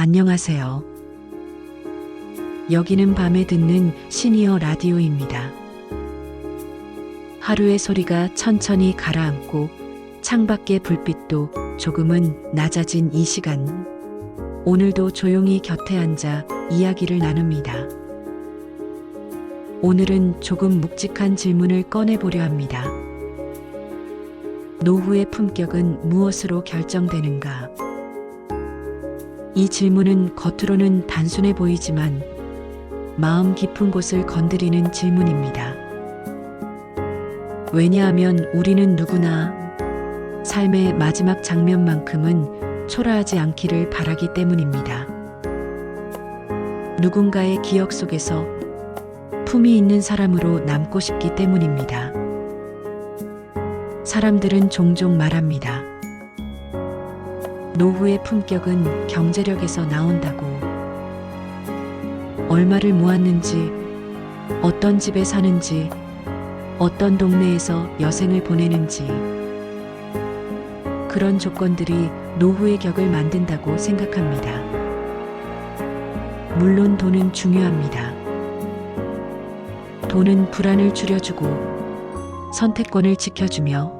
안녕하세요. 여기는 밤에 듣는 시니어 라디오입니다. 하루의 소리가 천천히 가라앉고 창밖의 불빛도 조금은 낮아진 이 시간. 오늘도 조용히 곁에 앉아 이야기를 나눕니다. 오늘은 조금 묵직한 질문을 꺼내보려 합니다. 노후의 품격은 무엇으로 결정되는가? 이 질문은 겉으로는 단순해 보이지만 마음 깊은 곳을 건드리는 질문입니다. 왜냐하면 우리는 누구나 삶의 마지막 장면만큼은 초라하지 않기를 바라기 때문입니다. 누군가의 기억 속에서 품이 있는 사람으로 남고 싶기 때문입니다. 사람들은 종종 말합니다. 노후의 품격은 경제력에서 나온다고. 얼마를 모았는지, 어떤 집에 사는지, 어떤 동네에서 여생을 보내는지, 그런 조건들이 노후의 격을 만든다고 생각합니다. 물론 돈은 중요합니다. 돈은 불안을 줄여주고 선택권을 지켜주며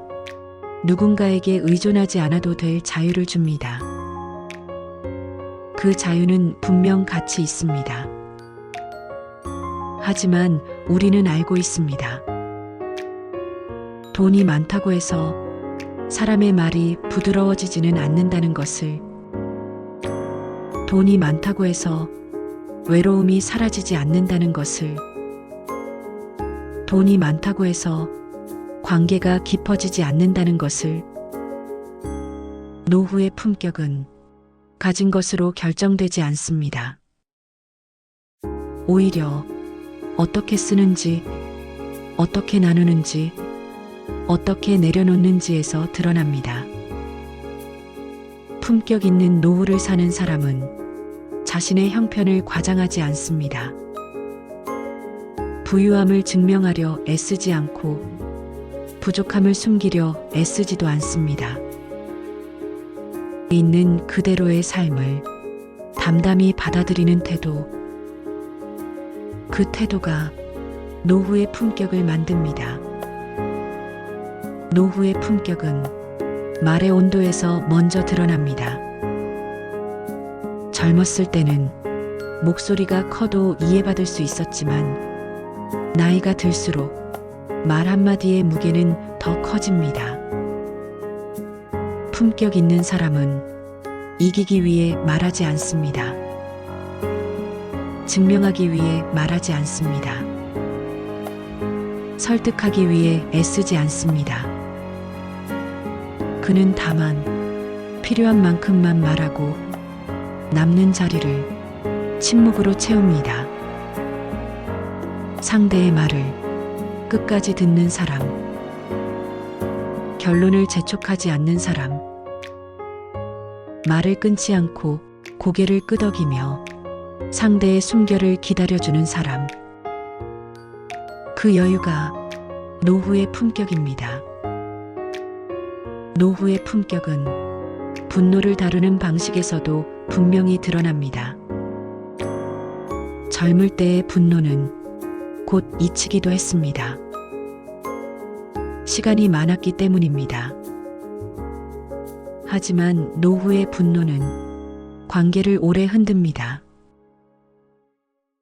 누군가에게 의존하지 않아도 될 자유를 줍니다. 그 자유는 분명 가치 있습니다. 하지만 우리는 알고 있습니다. 돈이 많다고 해서 사람의 말이 부드러워지지는 않는다는 것을, 돈이 많다고 해서 외로움이 사라지지 않는다는 것을, 돈이 많다고 해서 관계가 깊어지지 않는다는 것을. 노후의 품격은 가진 것으로 결정되지 않습니다. 오히려 어떻게 쓰는지, 어떻게 나누는지, 어떻게 내려놓는지에서 드러납니다. 품격 있는 노후를 사는 사람은 자신의 형편을 과장하지 않습니다. 부유함을 증명하려 애쓰지 않고 부족함을 숨기려 애쓰지도 않습니다. 있는 그대로의 삶을 담담히 받아들이는 태도, 그 태도가 노후의 품격을 만듭니다. 노후의 품격은 말의 온도에서 먼저 드러납니다. 젊었을 때는 목소리가 커도 이해받을 수 있었지만 나이가 들수록 말 한마디의 무게는 더 커집니다. 품격 있는 사람은 이기기 위해 말하지 않습니다. 증명하기 위해 말하지 않습니다. 설득하기 위해 애쓰지 않습니다. 그는 다만 필요한 만큼만 말하고 남는 자리를 침묵으로 채웁니다. 상대의 말을 끝까지 듣는 사람, 결론을 재촉하지 않는 사람, 말을 끊지 않고 고개를 끄덕이며 상대의 숨결을 기다려주는 사람. 그 여유가 노후의 품격입니다. 노후의 품격은 분노를 다루는 방식에서도 분명히 드러납니다. 젊을 때의 분노는 곧 잊히기도 했습니다. 시간이 많았기 때문입니다. 하지만 노후의 분노는 관계를 오래 흔듭니다.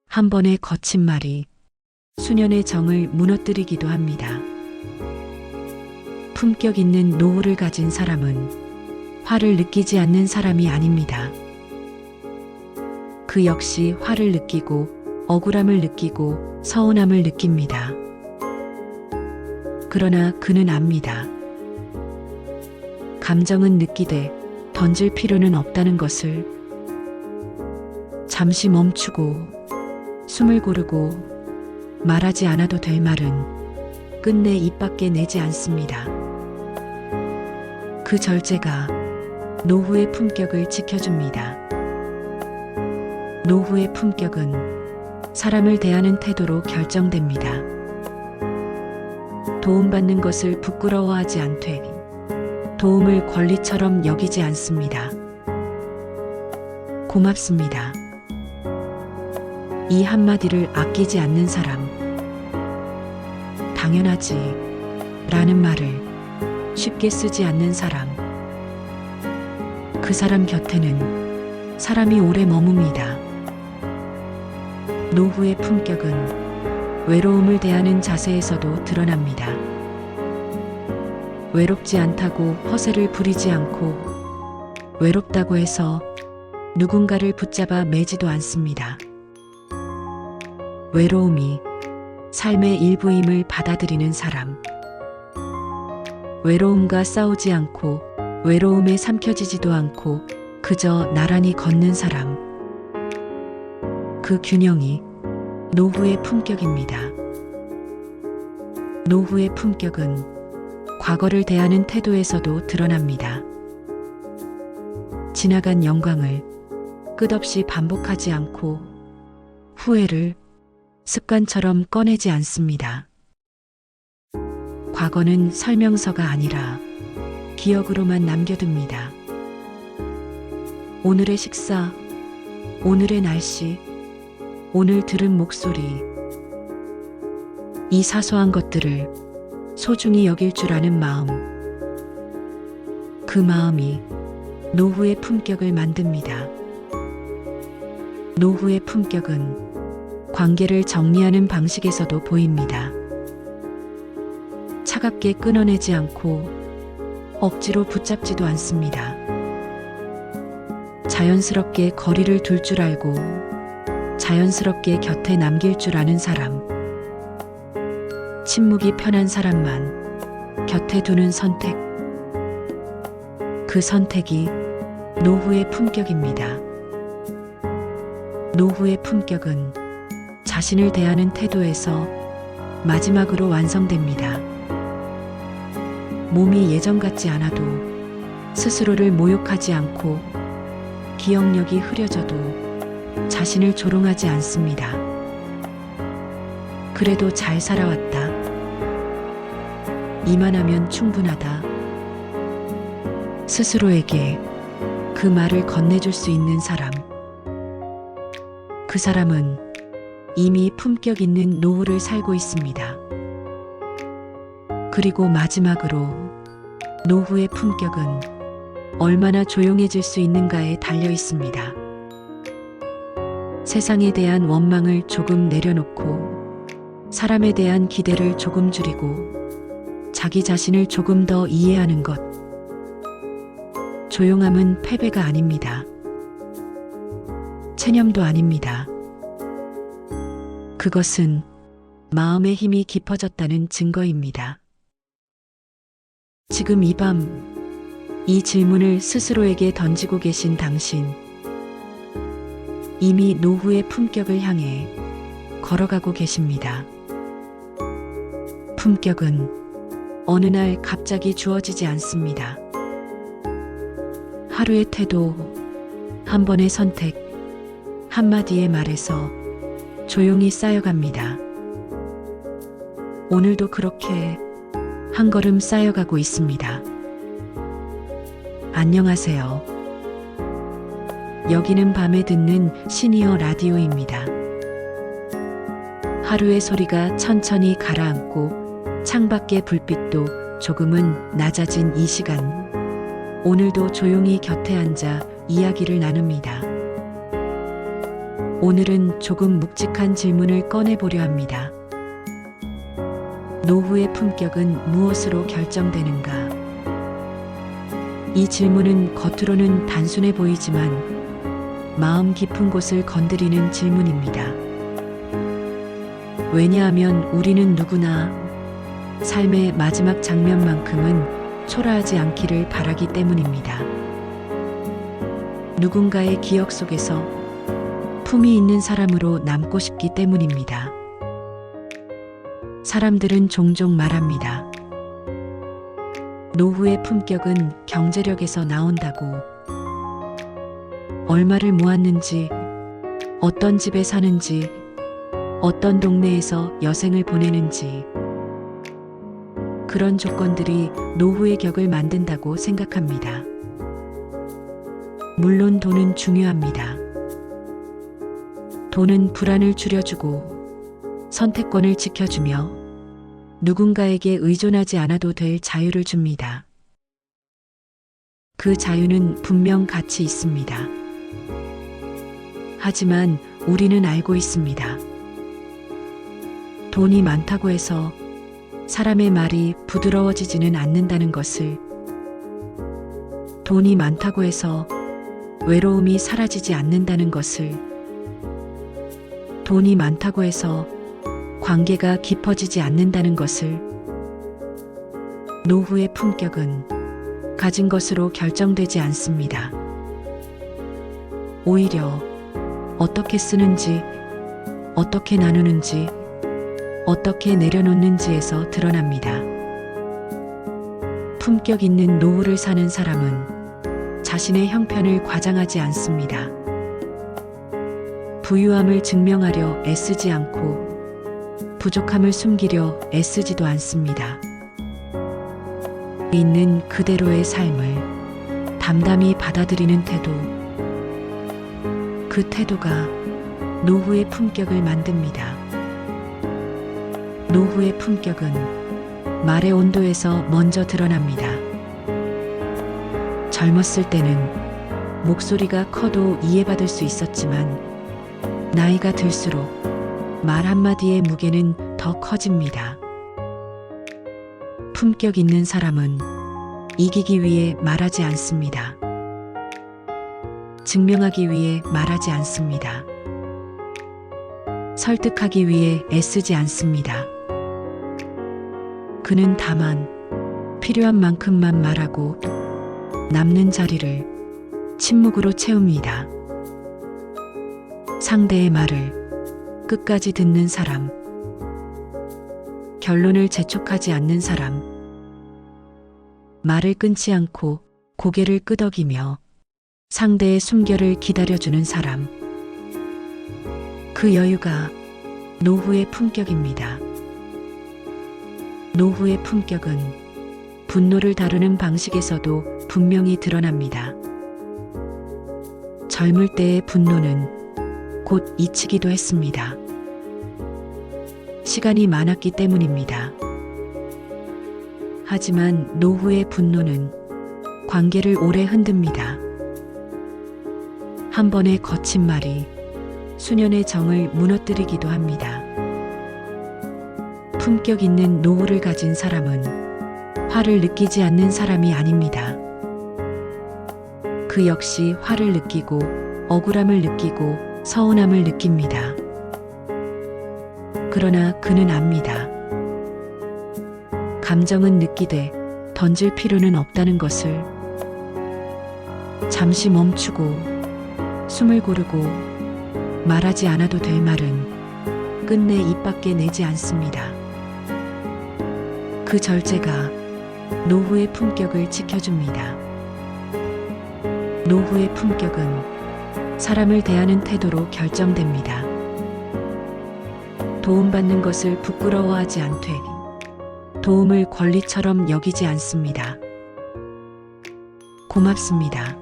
한 번의 거친 말이 수년의 정을 무너뜨리기도 합니다. 품격 있는 노후를 가진 사람은 화를 느끼지 않는 사람이 아닙니다. 그 역시 화를 느끼고 억울함을 느끼고 서운함을 느낍니다. 그러나 그는 압니다. 감정은 느끼되 던질 필요는 없다는 것을. 잠시 멈추고 숨을 고르고 말하지 않아도 될 말은 끝내 입 밖에 내지 않습니다. 그 절제가 노후의 품격을 지켜줍니다. 노후의 품격은 사람을 대하는 태도로 결정됩니다. 도움받는 것을 부끄러워하지 않되 도움을 권리처럼 여기지 않습니다. 고맙습니다. 이 한마디를 아끼지 않는 사람. 당연하지. 라는 말을 쉽게 쓰지 않는 사람. 그 사람 곁에는 사람이 오래 머뭅니다. 노후의 품격은 외로움을 대하는 자세에서도 드러납니다. 외롭지 않다고 허세를 부리지 않고 외롭다고 해서 누군가를 붙잡아 매지도 않습니다. 외로움이 삶의 일부임을 받아들이는 사람. 외로움과 싸우지 않고 외로움에 삼켜지지도 않고 그저 나란히 걷는 사람. 그 균형이 노후의 품격입니다. 노후의 품격은 과거를 대하는 태도에서도 드러납니다. 지나간 영광을 끝없이 반복하지 않고 후회를 습관처럼 꺼내지 않습니다. 과거는 설명서가 아니라 기억으로만 남겨둡니다. 오늘의 식사, 오늘의 날씨, 오늘 들은 목소리. 이 사소한 것들을 소중히 여길 줄 아는 마음. 그 마음이 노후의 품격을 만듭니다. 노후의 품격은 관계를 정리하는 방식에서도 보입니다. 차갑게 끊어내지 않고 억지로 붙잡지도 않습니다. 자연스럽게 거리를 둘 줄 알고 자연스럽게 곁에 남길 줄 아는 사람. 침묵이 편한 사람만 곁에 두는 선택. 그 선택이 노후의 품격입니다. 노후의 품격은 자신을 대하는 태도에서 마지막으로 완성됩니다. 몸이 예전 같지 않아도 스스로를 모욕하지 않고 기억력이 흐려져도 자신을 조롱하지 않습니다. 그래도 잘 살아왔다. 이만하면 충분하다. 스스로에게 그 말을 건네줄 수 있는 사람. 그 사람은 이미 품격 있는 노후를 살고 있습니다. 그리고 마지막으로 노후의 품격은 얼마나 조용해질 수 있는가에 달려 있습니다. 세상에 대한 원망을 조금 내려놓고 사람에 대한 기대를 조금 줄이고 자기 자신을 조금 더 이해하는 것. 조용함은 패배가 아닙니다. 체념도 아닙니다. 그것은 마음의 힘이 깊어졌다는 증거입니다. 지금 이 밤, 이 질문을 스스로에게 던지고 계신 당신. 이미 노후의 품격을 향해 걸어가고 계십니다. 품격은 어느 날 갑자기 주어지지 않습니다. 하루의 태도, 한 번의 선택, 한마디의 말에서 조용히 쌓여갑니다. 오늘도 그렇게 한 걸음 쌓여가고 있습니다. 안녕하세요. 여기는 밤에 듣는 시니어 라디오입니다. 하루의 소리가 천천히 가라앉고 창밖의 불빛도 조금은 낮아진 이 시간. 오늘도 조용히 곁에 앉아 이야기를 나눕니다. 오늘은 조금 묵직한 질문을 꺼내보려 합니다. 노후의 품격은 무엇으로 결정되는가? 이 질문은 겉으로는 단순해 보이지만 마음 깊은 곳을 건드리는 질문입니다. 왜냐하면 우리는 누구나 삶의 마지막 장면만큼은 초라하지 않기를 바라기 때문입니다. 누군가의 기억 속에서 품이 있는 사람으로 남고 싶기 때문입니다. 사람들은 종종 말합니다. 노후의 품격은 경제력에서 나온다고. 얼마를 모았는지, 어떤 집에 사는지, 어떤 동네에서 여생을 보내는지, 그런 조건들이 노후의 격을 만든다고 생각합니다. 물론 돈은 중요합니다. 돈은 불안을 줄여주고 선택권을 지켜주며 누군가에게 의존하지 않아도 될 자유를 줍니다. 그 자유는 분명 가치 있습니다. 하지만 우리는 알고 있습니다. 돈이 많다고 해서 사람의 말이 부드러워지지는 않는다는 것을, 돈이 많다고 해서 외로움이 사라지지 않는다는 것을, 돈이 많다고 해서 관계가 깊어지지 않는다는 것을. 노후의 품격은 가진 것으로 결정되지 않습니다. 오히려 어떻게 쓰는지, 어떻게 나누는지, 어떻게 내려놓는지에서 드러납니다. 품격 있는 노후를 사는 사람은 자신의 형편을 과장하지 않습니다. 부유함을 증명하려 애쓰지 않고 부족함을 숨기려 애쓰지도 않습니다. 있는 그대로의 삶을 담담히 받아들이는 태도, 그 태도가 노후의 품격을 만듭니다. 노후의 품격은 말의 온도에서 먼저 드러납니다. 젊었을 때는 목소리가 커도 이해받을 수 있었지만 나이가 들수록 말 한마디의 무게는 더 커집니다. 품격 있는 사람은 이기기 위해 말하지 않습니다. 증명하기 위해 말하지 않습니다. 설득하기 위해 애쓰지 않습니다. 그는 다만 필요한 만큼만 말하고 남는 자리를 침묵으로 채웁니다. 상대의 말을 끝까지 듣는 사람, 결론을 재촉하지 않는 사람, 말을 끊지 않고 고개를 끄덕이며 상대의 숨결을 기다려주는 사람. 그 여유가 노후의 품격입니다. 노후의 품격은 분노를 다루는 방식에서도 분명히 드러납니다. 젊을 때의 분노는 곧 잊히기도 했습니다. 시간이 많았기 때문입니다. 하지만 노후의 분노는 관계를 오래 흔듭니다. 한 번의 거친 말이 수년의 정을 무너뜨리기도 합니다. 품격 있는 노후를 가진 사람은 화를 느끼지 않는 사람이 아닙니다. 그 역시 화를 느끼고 억울함을 느끼고 서운함을 느낍니다. 그러나 그는 압니다. 감정은 느끼되 던질 필요는 없다는 것을. 잠시 멈추고 숨을 고르고 말하지 않아도 될 말은 끝내 입 밖에 내지 않습니다. 그 절제가 노후의 품격을 지켜줍니다. 노후의 품격은 사람을 대하는 태도로 결정됩니다. 도움받는 것을 부끄러워하지 않되 도움을 권리처럼 여기지 않습니다. 고맙습니다.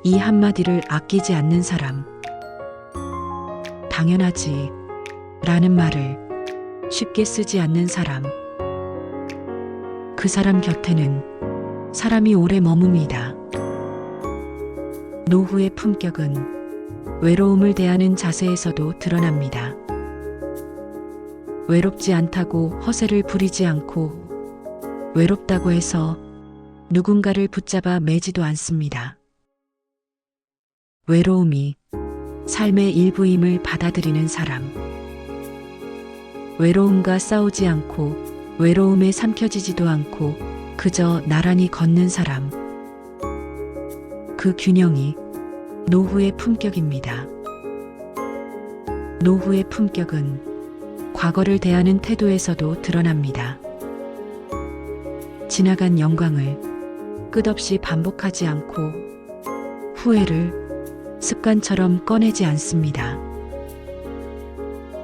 이 한마디를 아끼지 않는 사람. 당연하지 라는 말을 쉽게 쓰지 않는 사람. 그 사람 곁에는 사람이 오래 머뭅니다. 노후의 품격은 외로움을 대하는 자세에서도 드러납니다. 외롭지 않다고 허세를 부리지 않고 외롭다고 해서 누군가를 붙잡아 매지도 않습니다. 외로움이 삶의 일부임을 받아들이는 사람. 외로움과 싸우지 않고 외로움에 삼켜지지도 않고 그저 나란히 걷는 사람. 그 균형이 노후의 품격입니다. 노후의 품격은 과거를 대하는 태도에서도 드러납니다. 지나간 영광을 끝없이 반복하지 않고 후회를 습관처럼 꺼내지 않습니다.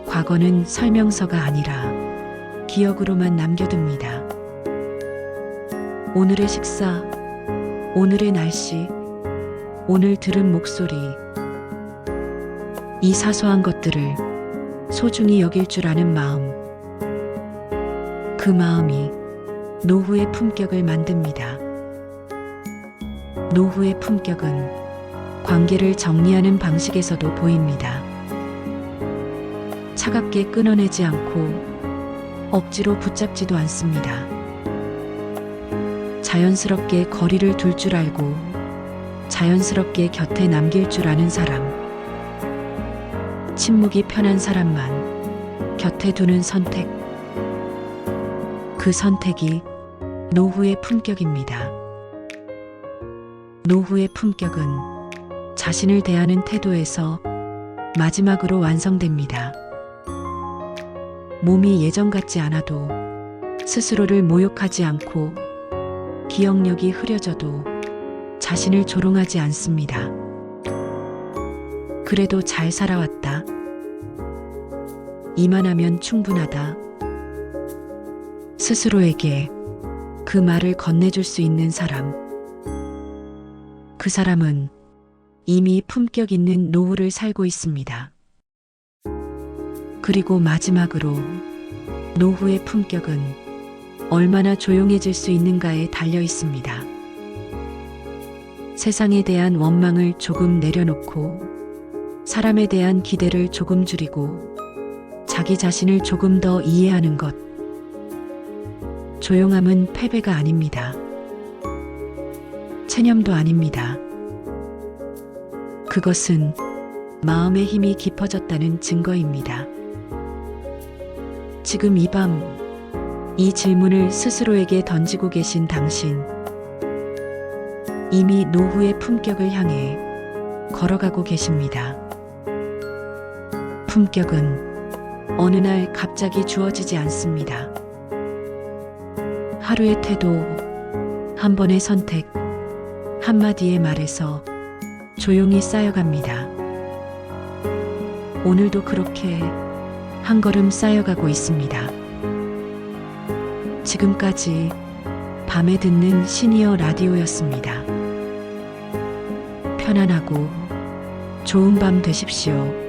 과거는 설명서가 아니라 기억으로만 남겨둡니다. 오늘의 식사, 오늘의 날씨, 오늘 들은 목소리, 이 사소한 것들을 소중히 여길 줄 아는 마음. 그 마음이 노후의 품격을 만듭니다. 노후의 품격은 관계를 정리하는 방식에서도 보입니다. 차갑게 끊어내지 않고 억지로 붙잡지도 않습니다. 자연스럽게 거리를 둘 줄 알고 자연스럽게 곁에 남길 줄 아는 사람. 침묵이 편한 사람만 곁에 두는 선택. 그 선택이 노후의 품격입니다. 노후의 품격은 자신을 대하는 태도에서 마지막으로 완성됩니다. 몸이 예전 같지 않아도 스스로를 모욕하지 않고 기억력이 흐려져도 자신을 조롱하지 않습니다. 그래도 잘 살아왔다. 이만하면 충분하다. 스스로에게 그 말을 건네줄 수 있는 사람. 그 사람은 이미 품격 있는 노후를 살고 있습니다. 그리고 마지막으로 노후의 품격은 얼마나 조용해질 수 있는가에 달려 있습니다. 세상에 대한 원망을 조금 내려놓고 사람에 대한 기대를 조금 줄이고 자기 자신을 조금 더 이해하는 것. 조용함은 패배가 아닙니다. 체념도 아닙니다. 그것은 마음의 힘이 깊어졌다는 증거입니다. 지금 이 밤, 이 질문을 스스로에게 던지고 계신 당신. 이미 노후의 품격을 향해 걸어가고 계십니다. 품격은 어느 날 갑자기 주어지지 않습니다. 하루의 태도, 한 번의 선택, 한마디의 말에서 조용히 쌓여갑니다. 오늘도 그렇게 한 걸음 쌓여가고 있습니다. 지금까지 밤에 듣는 시니어 라디오였습니다. 편안하고 좋은 밤 되십시오.